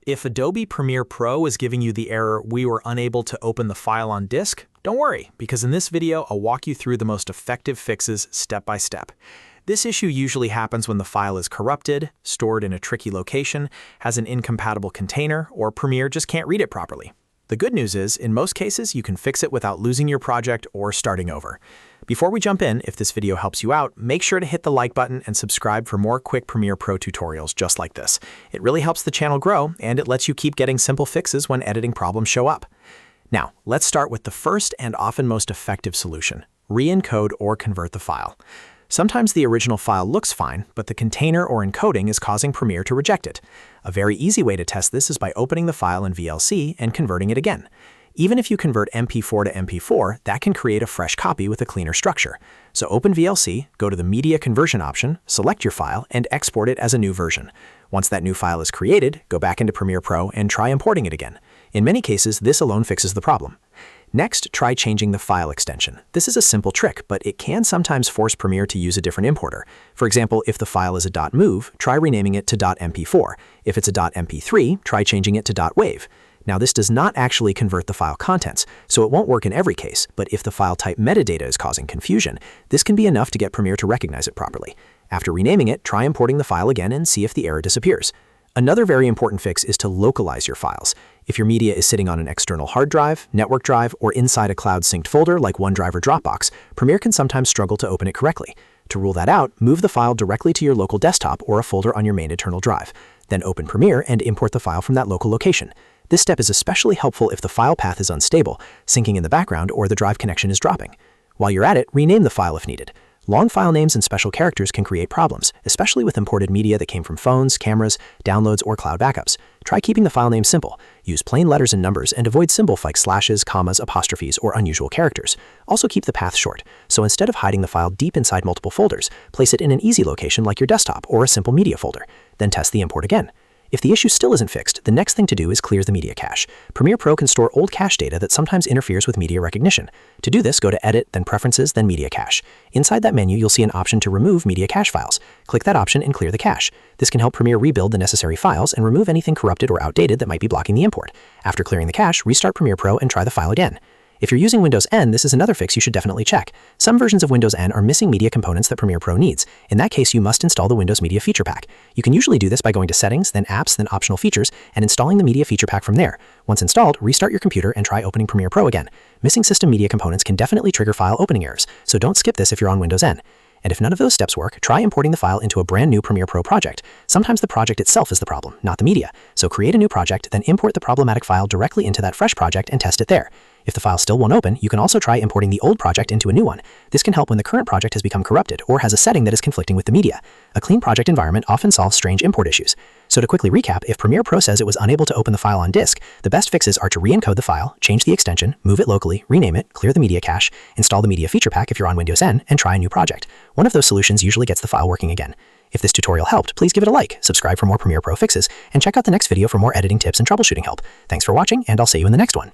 If Adobe Premiere Pro is giving you the error, "We were unable to open the file on disk," don't worry, because in this video, I'll walk you through the most effective fixes step by step. This issue usually happens when the file is corrupted, stored in a tricky location, has an incompatible container, or Premiere just can't read it properly. The good news is, in most cases, you can fix it without losing your project or starting over. Before we jump in, if this video helps you out, make sure to hit the like button and subscribe for more quick Premiere Pro tutorials just like this. It really helps the channel grow, and it lets you keep getting simple fixes when editing problems show up. Now, let's start with the first and often most effective solution: re-encode or convert the file. Sometimes the original file looks fine, but the container or encoding is causing Premiere to reject it. A very easy way to test this is by opening the file in VLC and converting it again. Even if you convert MP4 to MP4, that can create a fresh copy with a cleaner structure. So open VLC, go to the Media Conversion option, select your file, and export it as a new version. Once that new file is created, go back into Premiere Pro and try importing it again. In many cases, this alone fixes the problem. Next, try changing the file extension. This is a simple trick, but it can sometimes force Premiere to use a different importer. For example, if the file is a .mov, try renaming it to .mp4. If it's a .mp3, try changing it to .wav. Now, this does not actually convert the file contents, so it won't work in every case, but if the file type metadata is causing confusion, this can be enough to get Premiere to recognize it properly. After renaming it, try importing the file again and see if the error disappears. Another very important fix is to localize your files. If your media is sitting on an external hard drive, network drive, or inside a cloud-synced folder like OneDrive or Dropbox, Premiere can sometimes struggle to open it correctly. To rule that out, move the file directly to your local desktop or a folder on your main internal drive. Then open Premiere and import the file from that local location. This step is especially helpful if the file path is unstable, syncing in the background, or the drive connection is dropping. While you're at it, rename the file if needed. Long file names and special characters can create problems, especially with imported media that came from phones, cameras, downloads, or cloud backups. Try keeping the file name simple. Use plain letters and numbers and avoid symbols like slashes, commas, apostrophes, or unusual characters. Also keep the path short, so instead of hiding the file deep inside multiple folders, place it in an easy location like your desktop or a simple media folder. Then test the import again. If the issue still isn't fixed, the next thing to do is clear the media cache. Premiere Pro can store old cache data that sometimes interferes with media recognition. To do this, go to Edit, then Preferences, then Media Cache. Inside that menu, you'll see an option to remove media cache files. Click that option and clear the cache. This can help Premiere rebuild the necessary files and remove anything corrupted or outdated that might be blocking the import. After clearing the cache, restart Premiere Pro and try the file again. If you're using Windows N, this is another fix you should definitely check. Some versions of Windows N are missing media components that Premiere Pro needs. In that case, you must install the Windows Media Feature Pack. You can usually do this by going to Settings, then Apps, then Optional Features, and installing the Media Feature Pack from there. Once installed, restart your computer and try opening Premiere Pro again. Missing system media components can definitely trigger file opening errors, so don't skip this if you're on Windows N. And if none of those steps work, try importing the file into a brand new Premiere Pro project. Sometimes the project itself is the problem, not the media. So create a new project, then import the problematic file directly into that fresh project and test it there. If the file still won't open, you can also try importing the old project into a new one. This can help when the current project has become corrupted or has a setting that is conflicting with the media. A clean project environment often solves strange import issues. So to quickly recap, if Premiere Pro says it was unable to open the file on disk, the best fixes are to re-encode the file, change the extension, move it locally, rename it, clear the media cache, install the Media Feature Pack if you're on Windows N, and try a new project. One of those solutions usually gets the file working again. If this tutorial helped, please give it a like, subscribe for more Premiere Pro fixes, and check out the next video for more editing tips and troubleshooting help. Thanks for watching, and I'll see you in the next one.